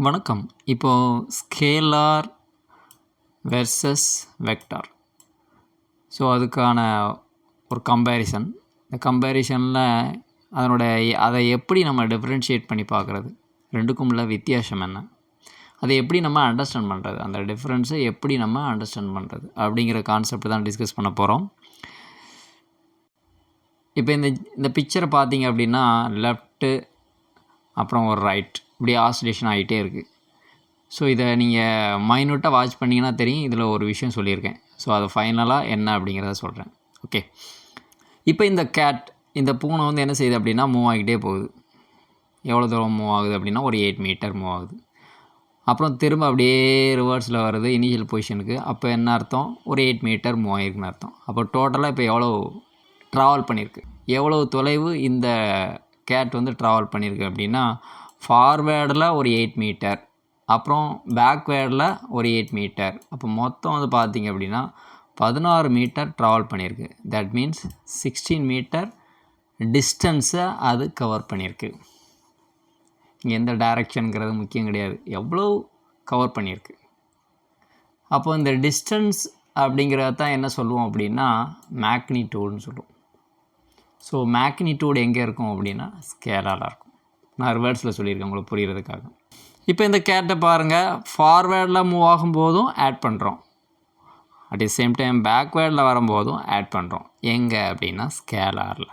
வணக்கம். இப்போது scalar versus vector. So அதுக்கான ஒரு கம்பேரிசன். இந்த கம்பேரிசனில் அதை எப்படி நம்ம டிஃப்ரென்ஷியேட் பண்ணி பார்க்குறது, ரெண்டுக்கும் உள்ள வித்தியாசம் என்ன, அதை எப்படி நம்ம அண்டர்ஸ்டாண்ட் பண்ணுறது, அந்த டிஃப்ரென்ஸை எப்படி நம்ம அண்டர்ஸ்டாண்ட் பண்ணுறது அப்படிங்கிற கான்செப்ட் தான் டிஸ்கஸ் பண்ண போகிறோம். இப்போ இந்த பிக்சரை பார்த்தீங்க அப்படின்னா லெஃப்ட்டு அப்புறம் ஒரு ரைட் இப்படி ஆசிலேஷன் ஆகிட்டே இருக்குது. ஸோ இதை நீங்கள் மைனூட்டாக வாட்ச் பண்ணிங்கன்னா தெரியும், இதில் ஒரு விஷயம் சொல்லியிருக்கேன். ஸோ அது ஃபைனலாக என்ன அப்படிங்கிறத சொல்கிறேன். ஓகே, இப்போ இந்த பூனை வந்து என்ன செய்யுது அப்படின்னா மூவ் ஆகிட்டே போகுது. எவ்வளோ தூரம் மூவ் ஆகுது அப்படின்னா ஒரு 8 மீட்டர் மூவ் ஆகுது. அப்புறம் திரும்ப அப்படியே ரிவர்ஸில் வருது இனிஷியல் பொசிஷனுக்கு. அப்போ என்ன அர்த்தம், ஒரு 8 மீட்டர் மூவ் ஆகிருக்குன்னு அர்த்தம். அப்போ டோட்டலாக இப்போ எவ்வளோ ட்ராவல் பண்ணியிருக்கு, எவ்வளோ தொலைவு இந்த கேட் வந்து ட்ராவல் பண்ணியிருக்கு அப்படின்னா ஃபார்வேர்டில் ஒரு 8 மீட்டர், அப்புறம் பேக்வேர்டில் ஒரு 8 மீட்டர். அப்போ மொத்தம் வந்து பார்த்திங்க அப்படின்னா 16 மீட்டர் ட்ராவல் பண்ணியிருக்கு. தட் மீன்ஸ் 16 மீட்டர் டிஸ்டன்ஸை அது கவர் பண்ணியிருக்கு. இங்கே எந்த டைரக்ஷனுங்கிறது முக்கியம் கிடையாது, எவ்வளோ கவர் பண்ணியிருக்கு. அப்போ இந்த டிஸ்டன்ஸ் அப்படிங்கிறத தான் என்ன சொல்லுவோம் அப்படின்னா மேக்னிடியூடுன்னு சொல்லுவோம். ஸோ மேக்னிடியூடு எங்கே இருக்கும் அப்படின்னா ஸ்கேலாராக இருக்கும். நான் ரிவர்ஸில் சொல்லியிருக்கேன் உங்களுக்கு புரிகிறதுக்காக. இப்போ இந்த கேட்டை பாருங்கள், ஃபார்வேர்டில் மூவ் ஆகும்போதும் ஆட் பண்ணுறோம், அட் தி சேம் டைம் பேக்வேர்டில் வரும்போதும் ஆட் பண்ணுறோம். எங்கே அப்படின்னா ஸ்கேலாரில்.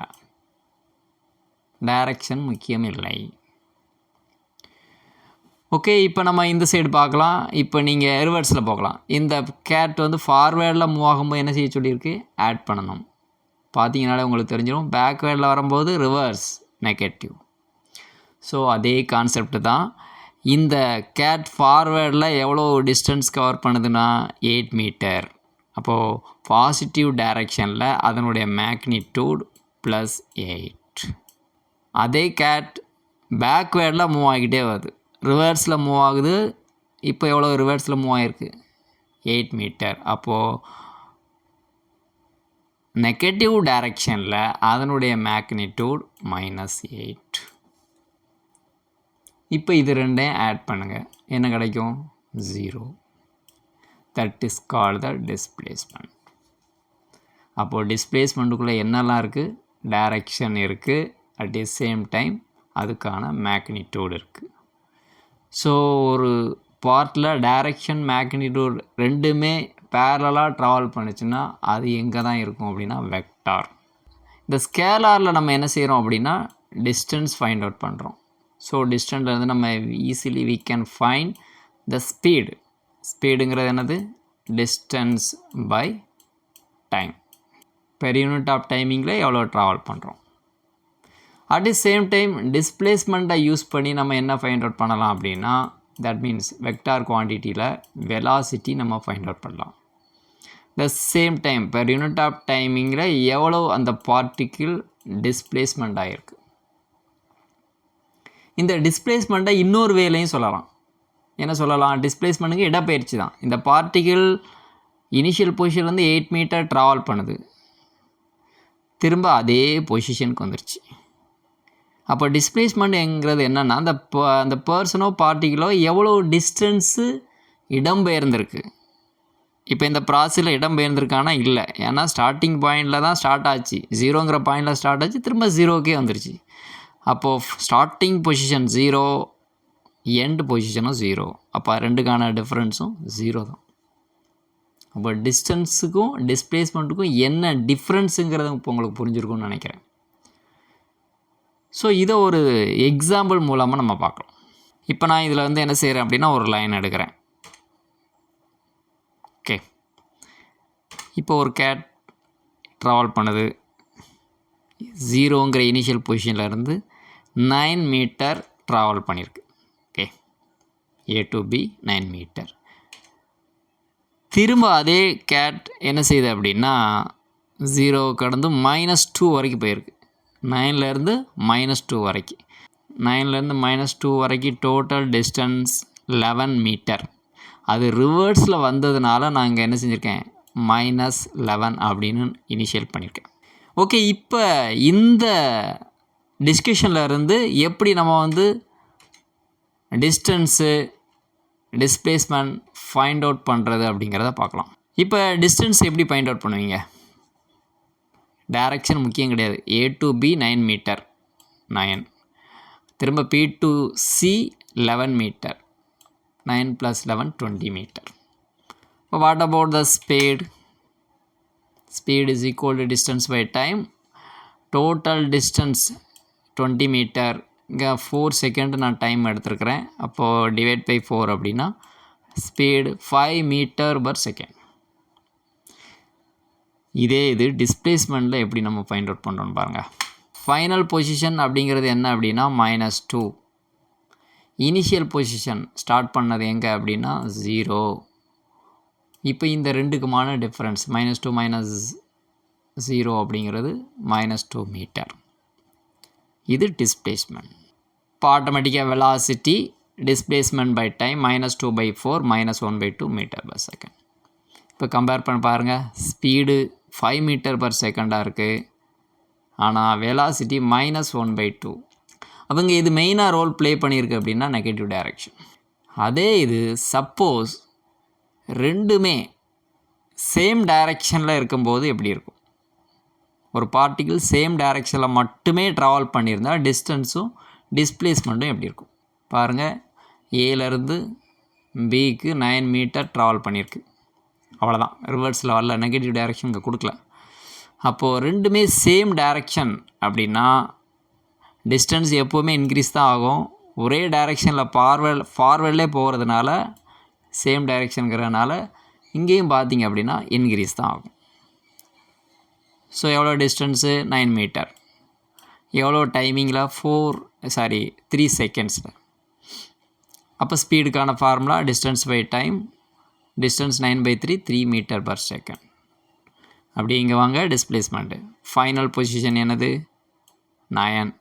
டைரக்ஷன் முக்கியம் இல்லை. ஓகே, இப்போ நம்ம இந்த சைடு பார்க்கலாம். இப்போ நீங்கள் ரிவர்ஸில் போகலாம். இந்த கேட் வந்து ஃபார்வேர்டில் மூவ் ஆகும்போது என்ன செய்ய சொல்லியிருக்கு, ஆட் பண்ணணும். பார்த்தீங்கனாலே உங்களுக்கு தெரிஞ்சிடும். பேக்வேர்டில் வரும்போது ரிவர்ஸ் நெகட்டிவ். ஸோ அதே கான்செப்ட் தான். இந்த கேட் ஃபார்வேர்டில் எவ்வளோ டிஸ்டன்ஸ் கவர் பண்ணுதுன்னா 8 மீட்டர். அப்போது பாசிட்டிவ் டைரக்ஷனில் அதனுடைய மேக்னிடியூட் +8. அதே கேட் பேக்வேர்டில் மூவ் ஆகிட்டே வருது, ரிவர்ஸில் மூவ் ஆகுது. இப்போ எவ்வளோ ரிவர்ஸில் மூவ் ஆகிருக்கு, 8 மீட்டர். அப்போது நெகட்டிவ் டைரக்ஷனில் அதனுடைய மேக்னிடியூட் -8. இப்போ இது ரெண்டையும் ஆட் பண்ணுங்கள், என்ன கிடைக்கும், 0. That is called the displacement. அப்போது டிஸ்பிளேஸ்மெண்ட்டுக்குள்ளே என்னெல்லாம் இருக்குது, டைரக்ஷன் இருக்குது, அட் தி சேம் டைம் அதுக்கான மேக்னிடியூட் இருக்குது. ஸோ ஒரு பார்ட்டில் டைரக்ஷன் மேக்னிடியூட் ரெண்டுமே பேரலாக ட்ராவல் பண்ணிச்சுன்னா அது எங்கே தான் இருக்கும் அப்படின்னா வெக்டார். இந்த ஸ்கேலாரில் நம்ம என்ன செய்கிறோம் அப்படின்னா டிஸ்டன்ஸ் ஃபைண்ட் அவுட் பண்ணுறோம். ஸோ டிஸ்டன்ஸ்லேருந்து நம்ம easily we can find the speed. ஸ்பீடுங்கிறது என்னது, distance by time. Per unit of டைமிங்கில் எவ்வளோ ட்ராவல் பண்ணுறோம். அட் தி சேம் டைம் டிஸ்பிளேஸ்மெண்ட்டை யூஸ் பண்ணி நம்ம என்ன ஃபைண்ட் அவுட் பண்ணலாம் அப்படின்னா தட் மீன்ஸ் வெக்டார் குவான்டிட்டியில் வெலாசிட்டி நம்ம ஃபைண்ட் அவுட் பண்ணலாம். The same time per unit of டைமிங்கில் எவ்வளோ அந்த பார்ட்டிக்கிள் டிஸ்பிளேஸ்மெண்ட் ஆகிருக்கு. இந்த டிஸ்பிளேஸ்மெண்ட்டை இன்னொரு வேலையும் சொல்லலாம். என்ன சொல்லலாம், டிஸ்பிளேஸ்மெண்ட்டுக்கு இடப்பெயர்ச்சி தான். இந்த பார்ட்டிக்கிள் இனிஷியல் பொசிஷன்லேருந்து 8 மீட்டர் ட்ராவல் பண்ணுது, திரும்ப அதே பொசிஷனுக்கு வந்துருச்சு. அப்போ டிஸ்பிளேஸ்மெண்ட்டுங்கிறது என்னென்னா அந்த பர்சனோ பார்ட்டிக்கிளோ எவ்வளோ டிஸ்டன்ஸு இடம்பெயர்ந்திருக்கு. இப்போ இந்த ப்ராசஸில் இடம்பெயர்ந்திருக்கானா இல்லை, ஏன்னா ஸ்டார்டிங் பாயிண்டில் தான் ஸ்டார்ட் ஆச்சு, 0ங்கிற பாயிண்டில் ஸ்டார்ட் ஆச்சு, திரும்ப 0க்கே வந்துருச்சு. அப்போது ஸ்டார்டிங் பொசிஷன் 0, எண்ட் பொசிஷனும் 0. அப்போ ரெண்டுக்கான டிஃப்ரென்ஸும் 0 தான். அப்போ டிஸ்டன்ஸுக்கும் டிஸ்பிளேஸ்மெண்ட்டுக்கும் என்ன டிஃப்ரென்ஸுங்கிறது இப்போ உங்களுக்கு புரிஞ்சிருக்கும்னு நினைக்கிறேன். ஸோ இதை ஒரு எக்ஸாம்பிள் மூலமாக நம்ம பார்க்கலாம். இப்போ நான் இதில் வந்து என்ன செய்கிறேன் அப்படின்னா ஒரு லைன் எடுக்கிறேன். ஓகே, இப்போ ஒரு கேட் ட்ராவல் பண்ணுது 0ங்கிற இனிஷியல் பொசிஷன்லேருந்து 9 மீட்டர் ட்ராவல் பண்ணியிருக்கு. Okay, A to B 9 metre. திரும்ப அதே கேட் என்ன செய்யுது அப்படின்னா 0 கடந்து -2 வரைக்கும் போயிருக்கு. 9லேருந்து -2 வரைக்கும், 9லேருந்து -2 வரைக்கும் டோட்டல் டிஸ்டன்ஸ் 11 மீட்டர். அது ரிவர்ஸில் வந்ததுனால நான் இங்கே என்ன செஞ்சுருக்கேன், -11 அப்படின்னு இனிஷியல் பண்ணியிருக்கேன். ஓகே, இப்போ இந்த டிஸ்கஷனில் இருந்து எப்படி நம்ம வந்து டிஸ்டன்ஸு டிஸ்பிளேஸ்மெண்ட் ஃபைண்ட் அவுட் பண்ணுறது அப்படிங்கிறத பார்க்கலாம். இப்போ டிஸ்டன்ஸ் எப்படி ஃபைண்ட் அவுட் பண்ணுவீங்க? டைரக்ஷன் முக்கியம் கிடையாது. A to B 9 metre, 9. திரும்ப P to C 11 metre, 9 + 11 20 metre. இப்போ what about the speed? Speed is equal to distance by time. Total distance 20 metre. இங்கே 4 செகண்ட் நான் டைம் எடுத்துருக்கிறேன். அப்போது டிவைட் பை 4 அப்படின்னா ஸ்பீடு 5 மீட்டர் பர் செகண்ட். இதே இது டிஸ்பிளேஸ்மெண்ட்டில் எப்படி நம்ம ஃபைண்ட் அவுட் பண்ணுறோன்னு பாருங்கள். ஃபைனல் பொசிஷன் அப்படிங்கிறது என்ன அப்படின்னா -2. இனிஷியல் பொசிஷன் ஸ்டார்ட் பண்ணது எங்கே அப்படின்னா 0. இப்போ இந்த ரெண்டுக்குமான டிஃப்ரென்ஸ் -2 -0 அப்படிங்கிறது -2 மீட்டர். இது டிஸ்பிளேஸ்மெண்ட். இப்போ ஆட்டோமேட்டிக்காக velocity displacement by time -2/4 -1/2 metre per second. இப்போ கம்பேர் பண்ண பாருங்கள். ஸ்பீடு 5 மீட்டர் பர் செகண்டாக இருக்குது, ஆனால் வெலாசிட்டி -1/2. அவங்க இது மெயினாக ரோல் ப்ளே பண்ணியிருக்கு அப்படின்னா நெகட்டிவ் டைரக்ஷன். அதே இது சப்போஸ் ரெண்டுமே சேம் டைரக்ஷனில் இருக்கும்போது எப்படி இருக்கும்? ஒரு பார்ட்டிகிள் சேம் டைரக்ஷனில் மட்டுமே ட்ராவல் பண்ணியிருந்தால் டிஸ்டன்ஸும் டிஸ்பிளேஸ்மெண்ட்டும் எப்படி இருக்கும் பாருங்கள். ஏலேருந்து பிக்கு 9 மீட்டர் ட்ராவல் பண்ணியிருக்கு, அவ்வளோதான். ரிவர்ஸில் வரல, நெகட்டிவ் டைரக்ஷன் இங்கே கொடுக்கல. அப்போது ரெண்டுமே சேம் டைரக்ஷன் அப்படின்னா டிஸ்டன்ஸ் எப்போவுமே இன்க்ரீஸ் தான் ஆகும். ஒரே டைரக்ஷனில் ஃபார்வேர்ட்லேயே போகிறதுனால சேம் டைரக்ஷனுங்கிறதுனால இங்கேயும் பார்த்திங்க அப்படின்னா இன்க்ரீஸ் தான் ஆகும். ஸோ எவ்வளோ டிஸ்டன்ஸு 9 மீட்டர், எவ்வளோ டைமிங்கில் 3 செகண்ட்ஸில். அப்போ ஸ்பீடுக்கான formula distance by time, distance 9/3 3 metre per second. அப்படி இங்கே வாங்க. டிஸ்பிளேஸ்மெண்ட்டு ஃபைனல் பொசிஷன் என்னது 9,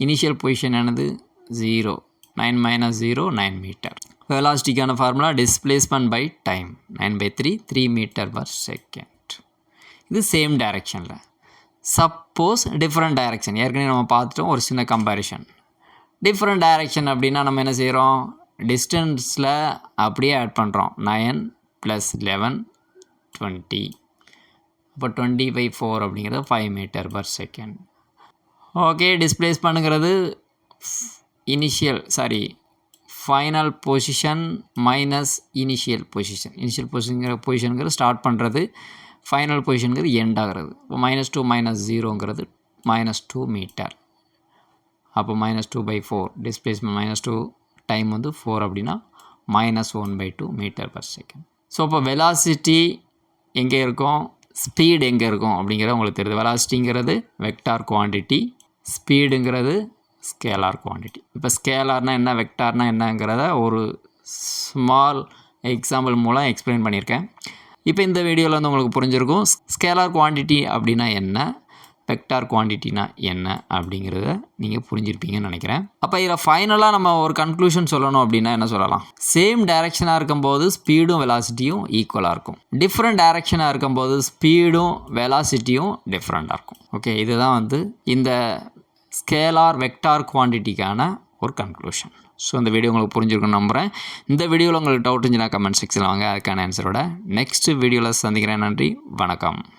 இனிஷியல் பொசிஷன் என்னது 0, 9 - 0 9 மீட்டர். வெலாசிட்டிக்கான formula displacement by time 9/3 3 metre per second. இது சேம் டைரக்ஷனில். சப்போஸ் டிஃப்ரெண்ட் டைரக்ஷன், ஏற்கனவே நம்ம பார்த்துட்டோம் ஒரு சின்ன கம்பேரிஷன். டிஃப்ரெண்ட் டைரக்ஷன் அப்படின்னா நம்ம என்ன செய்கிறோம்? டிஸ்டன்ஸில் அப்படியே ஆட் பண்ணுறோம். 9 + 11 20. அப்போ 20/4 அப்படிங்கிறது 5 மீட்டர் பர் செகண்ட். ஓகே, டிஸ்பிளேஸ்மெண்ட்டுங்கிறது final position minus initial position. Initial பொசிஷனுங்கிறது ஸ்டார்ட் பண்ணுறது, ஃபைனல் பொசிஷனுங்கிறது எண்ட் ஆகிறது. இப்போ -2 - 0ங்கிறது -2 மீட்டர். அப்போ -2/4 டிஸ்பிளேஸ்மெண்ட் -2 டைம் வந்து 4 அப்படின்னா -1/2 மீட்டர் பர் செகண்ட். ஸோ இப்போ வெலாசிட்டி எங்கே இருக்கும், ஸ்பீடு எங்கே இருக்கும் அப்படிங்கிறது உங்களுக்கு தெரியுது. வெலாசிட்டிங்கிறது வெக்டார் குவான்டிட்டி, ஸ்பீடுங்கிறது ஸ்கேலார் குவான்டிட்டி. இப்போ ஸ்கேலார்னால் என்ன, வெக்டார்னால் என்னங்கிறத ஒரு ஸ்மால் எக்ஸாம்பிள் மூலம் எக்ஸ்பிளைன் பண்ணியிருக்கேன். இப்போ இந்த வீடியோவில் வந்து உங்களுக்கு புரிஞ்சிருக்கும் ஸ்கேலார் குவான்டிட்டி அப்படின்னா என்ன, வெக்டார் குவான்டிட்டினா என்ன அப்படிங்கிறத நீங்கள் புரிஞ்சிருப்பீங்கன்னு நினைக்கிறேன். அப்போ இதில் ஃபைனலாக நம்ம ஒரு கன்க்ளூஷன் சொல்லணும் அப்படின்னா என்ன சொல்லலாம்? சேம் டைரக்ஷனாக இருக்கும்போது ஸ்பீடும் வெலாசிட்டியும் ஈக்குவலாக இருக்கும். டிஃப்ரெண்ட் டைரக்ஷனாக இருக்கும்போது ஸ்பீடும் வெலாசிட்டியும் டிஃப்ரெண்ட்டாக இருக்கும். ஓகே, இதுதான் வந்து இந்த ஸ்கேலார் வெக்டார் குவான்டிட்டிக்கான ஒரு கன்க்ளூஷன். ஸோ இந்த வீடியோ உங்களுக்கு புரிஞ்சிருக்குன்னு நம்புகிறேன். இந்த வீடியோவில் உங்களுக்கு டவுட் இருந்துச்சுன்னா கமெண்ட் செக்ஷனில் வாங்க, அதுக்கான ஆன்சரோட நெக்ஸ்ட் வீடியோவில் சந்திக்கிறேன். நன்றி, வணக்கம்.